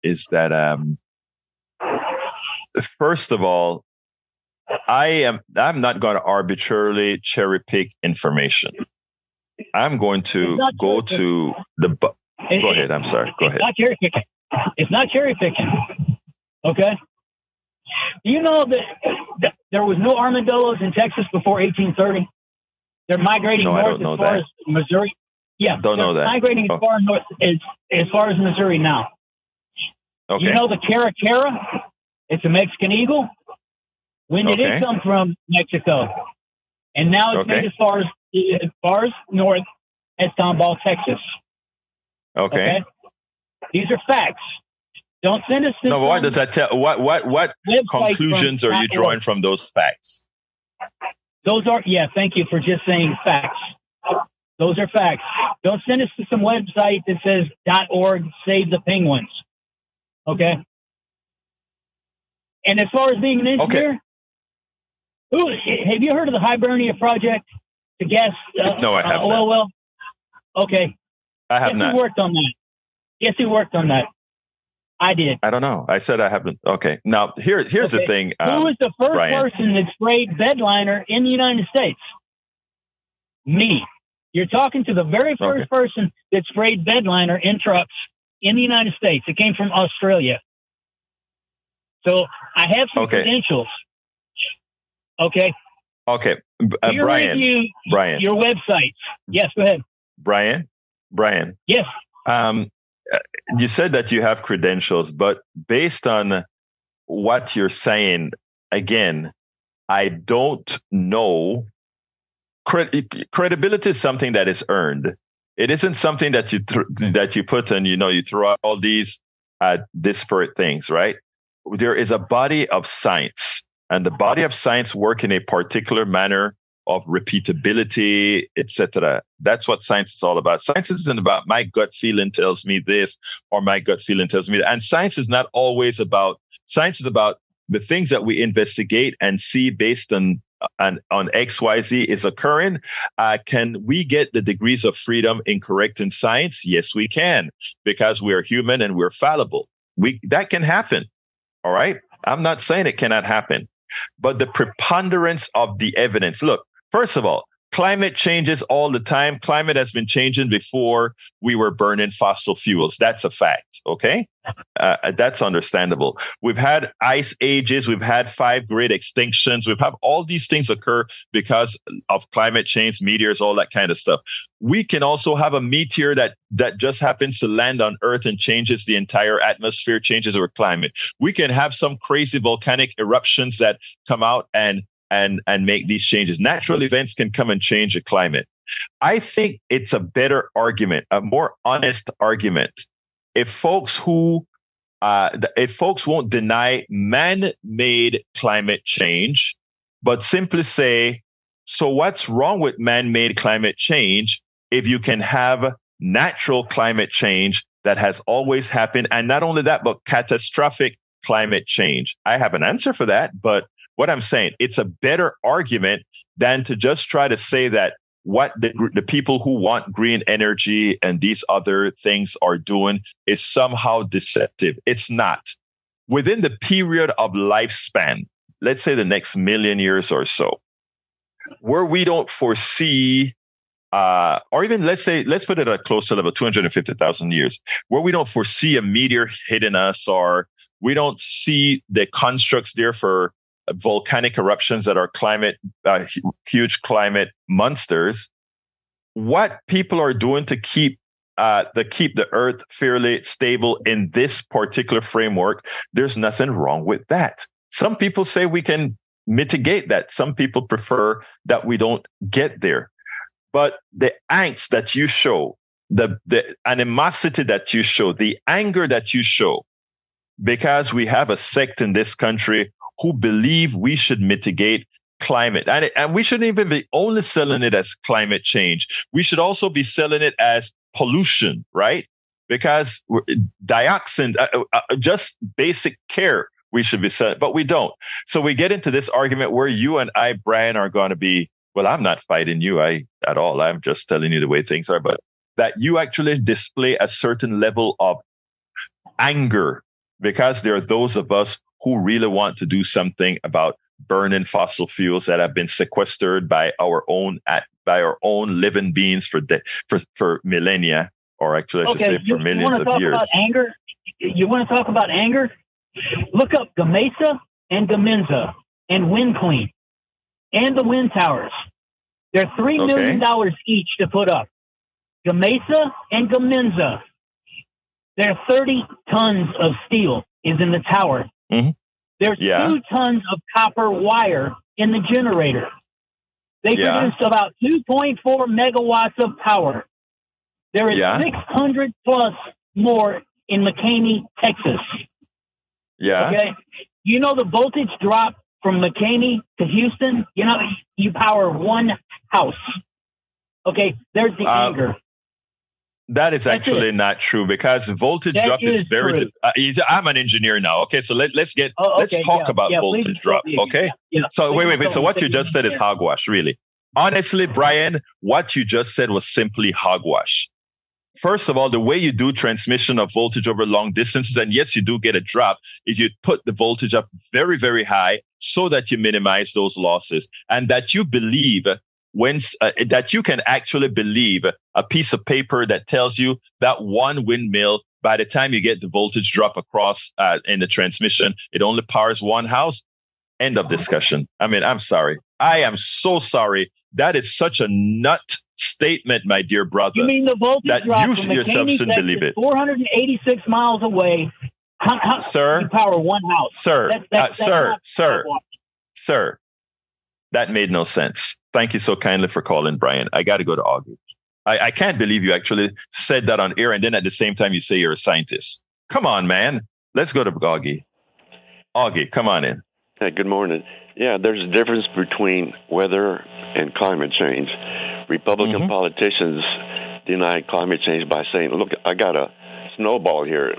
is that first of all, I'm not going to arbitrarily cherry pick information. I'm going to go to the. Go ahead. I'm sorry. Go ahead. Not cherry picking. It's not cherry picking. Okay. Do you know that there was no armadillos in Texas before 1830? They're migrating north as far as Missouri. Yeah, don't know that. Migrating as far north as far as Missouri now. Okay. You know the caracara? It's a Mexican eagle. When did it come from Mexico? And now it's made as far as north as Tomball, Texas. Okay. These are facts. Don't send us this. No, what does that tell? What conclusions are you drawing from those facts? Those are, thank you for just saying facts. Those are facts. Don't send us to some website that says .org save the penguins. Okay? And as far as being an engineer, have you heard of the Hibernia Project? The gas no, I have oil not. well? Okay. I have not. Who worked on that? Guess who worked on that? I did. I don't know. I said I haven't. Okay. Now, here's the thing. Who was the first person that sprayed bedliner in the United States? Me. You're talking to the very first person that sprayed bedliner in trucks in the United States. It came from Australia. So I have some credentials. Okay. Okay. Brian. Your websites. Yes, go ahead. Brian. Yes. You said that you have credentials, but based on what you're saying, again, I don't know. Credibility is something that is earned. It isn't something that you put and you throw out all these disparate things, right? There is a body of science, and the body of science work in a particular manner of repeatability, etc. That's what science is all about. Science isn't about my gut feeling tells me this or my gut feeling tells me that. And science is not always about. Science is about the things that we investigate and see based on X, Y, Z is occurring. Can we get the degrees of freedom in correcting science? Yes, we can, because we're human and we're fallible. That can happen. All right. I'm not saying it cannot happen, but the preponderance of the evidence. Look, first of all, climate changes all the time. Climate has been changing before we were burning fossil fuels. That's a fact. Okay. That's understandable. We've had ice ages. We've had 5 great extinctions. We've had all these things occur because of climate change, meteors, all that kind of stuff. We can also have a meteor that just happens to land on Earth and changes the entire atmosphere, changes our climate. We can have some crazy volcanic eruptions that come out and make these changes. Natural events can come and change the climate. I think it's a better argument, a more honest argument, if folks who if folks won't deny man-made climate change, but simply say, so what's wrong with man-made climate change if you can have natural climate change that has always happened? And not only that, but catastrophic climate change. I have an answer for that, but what I'm saying, it's a better argument than to just try to say that what the people who want green energy and these other things are doing is somehow deceptive. It's not. Within the period of lifespan, let's say the next million years or so, where we don't foresee, or even let's put it at a closer level, 250,000 years, where we don't foresee a meteor hitting us, or we don't see the constructs there for volcanic eruptions that are huge climate monsters. What people are doing to keep the Earth fairly stable in this particular framework, there's nothing wrong with that. Some people say we can mitigate that. Some people prefer that we don't get there. But the angst that you show, the animosity that you show, the anger that you show, because we have a sect in this country who believe we should mitigate climate. And we shouldn't even be only selling it as climate change. We should also be selling it as pollution, right? Because dioxin, just basic care, we should be selling, but we don't. So we get into this argument where you and I, Brian, are going to be, well, I'm not fighting you at all. I'm just telling you the way things are, but that you actually display a certain level of anger because there are those of us who really want to do something about burning fossil fuels that have been sequestered by our own living beings for millennia, or actually I should say for millions of years. About anger? You want to talk about anger? Look up Gamesa and Gamenza and Wind Queen and the wind towers. They're $3 million each to put up. Gamesa and Gamenza. They're 30 tons of steel is in the tower. Mm-hmm. There's 2 tons of copper wire in the generator. They produce about 2.4 megawatts of power. There is 600 plus more in McCamey, Texas. Yeah. Okay. You know the voltage drop from McCamey to Houston? You know, you power one house. Okay. There's the anger. That is actually not true, because voltage drop is very. I'm an engineer now. Okay, so let's talk about voltage drop. Okay, so wait. So what you just said is hogwash, really. Honestly, Brian, what you just said was simply hogwash. First of all, the way you do transmission of voltage over long distances, and yes, you do get a drop, is you put the voltage up very, very high so that you minimize those losses, and that you believe that you can actually believe a piece of paper that tells you that one windmill, by the time you get the voltage drop across in the transmission, it only powers one house. End of discussion. I mean, I'm sorry. I am so sorry. That is such a nut statement, my dear brother. You mean the voltage drop from yourself shouldn't believe it. 486 miles away. Sir, you power one house. Sir, that made no sense. Thank you so kindly for calling, Brian. I got to go to Augie. I can't believe you actually said that on air, and then at the same time you say you're a scientist. Come on, man. Let's go to Augie. Augie, come on in. Hey, good morning. Yeah, there's a difference between weather and climate change. Republican politicians deny climate change by saying, look, I got a snowball here.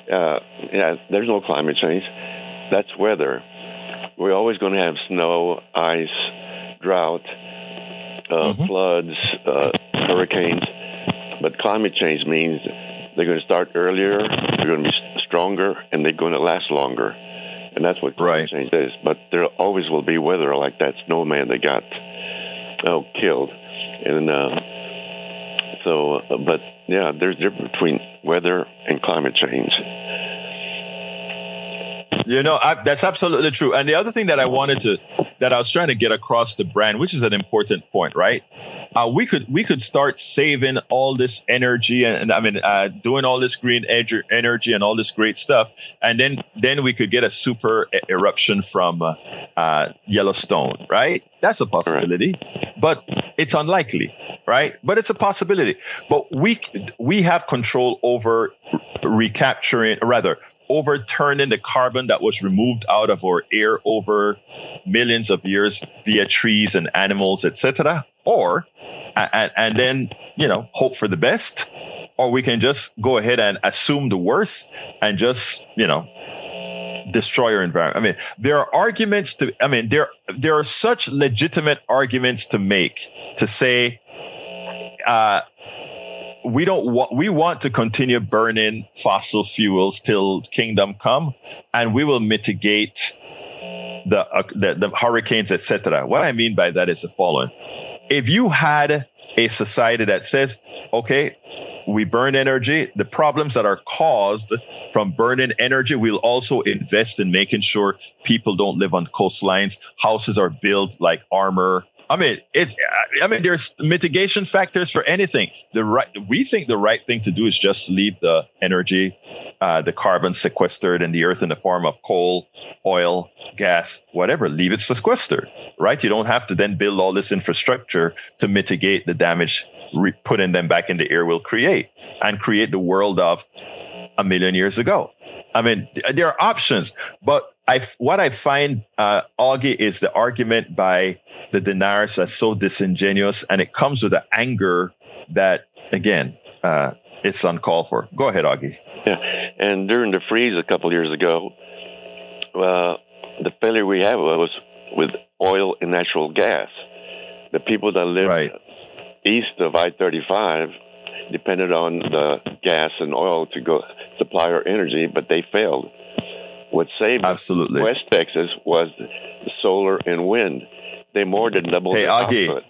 There's no climate change. That's weather. We're always going to have snow, ice, drought, floods, hurricanes. But climate change means they're going to start earlier, they're going to be stronger, and they're going to last longer. And that's what climate change is. But there always will be weather like that snowman that got killed. And there's a difference between weather and climate change. You know, that's absolutely true. And the other thing that I was trying to get across to Brian, which is an important point, right? We could start saving all this energy and doing all this green energy and all this great stuff, and then we could get a super eruption from Yellowstone, right? That's a possibility, but it's unlikely, right? But it's a possibility. But we have control over overturning the carbon that was removed out of our air over millions of years via trees and animals, etc. Or, and then, hope for the best. Or we can just go ahead and assume the worst and just, destroy our environment. I mean, there are arguments there are such legitimate arguments to make to say, we want to continue burning fossil fuels till kingdom come, and we will mitigate the hurricanes, etc. What I mean by that is the following. If you had a society that says, okay, we burn energy, the problems that are caused from burning energy, we'll also invest in making sure people don't live on coastlines, houses are built like armor. There's mitigation factors for anything. We think the right thing to do is just leave the energy, the carbon sequestered in the earth in the form of coal, oil, gas, whatever. Leave it sequestered, right? You don't have to then build all this infrastructure to mitigate the damage putting them back in the air will create the world of a million years ago. There are options, but what I find, Augie, is the argument by the deniers as so disingenuous, and it comes with an anger that, again, it's uncalled for. Go ahead, Augie. Yeah, and during the freeze a couple of years ago, the failure we had was with oil and natural gas. The people that lived east of I-35 depended on the gas and oil to go supply our energy, but they failed. What saved West Texas was solar and wind. They more than doubled their output.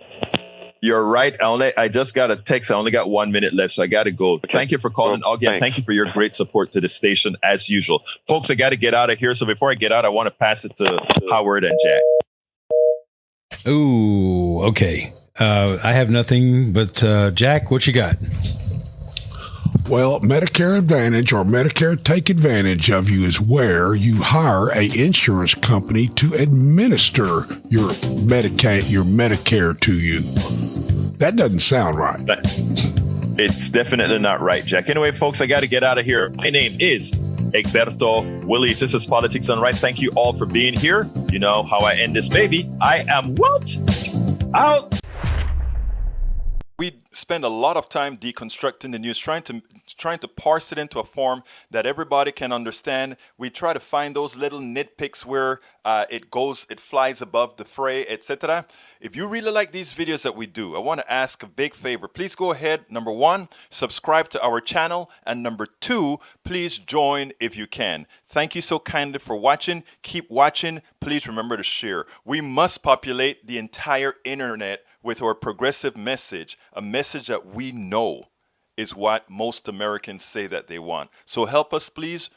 You're right. I just got a text. I only got 1 minute left, so I got to go. Okay. Thank you for calling, Augie, and thank you for your great support to the station as usual. Folks, I got to get out of here. So before I get out, I want to pass it to Howard and Jack. Ooh, okay. I have nothing, but Jack, what you got? Well, Medicare Advantage or Medicare Take Advantage of you is where you hire a insurance company to administer your Medicare to you. That doesn't sound right. It's definitely not right, Jack. Anyway, folks, I got to get out of here. My name is Egberto Willies. This is Politics Done Right. Thank you all for being here. You know how I end this baby. I am out. We spend a lot of time deconstructing the news, trying to parse it into a form that everybody can understand. We try to find those little nitpicks where it flies above the fray, etc. If you really like these videos that we do, I want to ask a big favor. Please go ahead. Number 1, subscribe to our channel. And number 2, please join if you can. Thank you so kindly for watching. Keep watching. Please remember to share. We must populate the entire internet with our progressive message, a message that we know is what most Americans say that they want. So help us, please.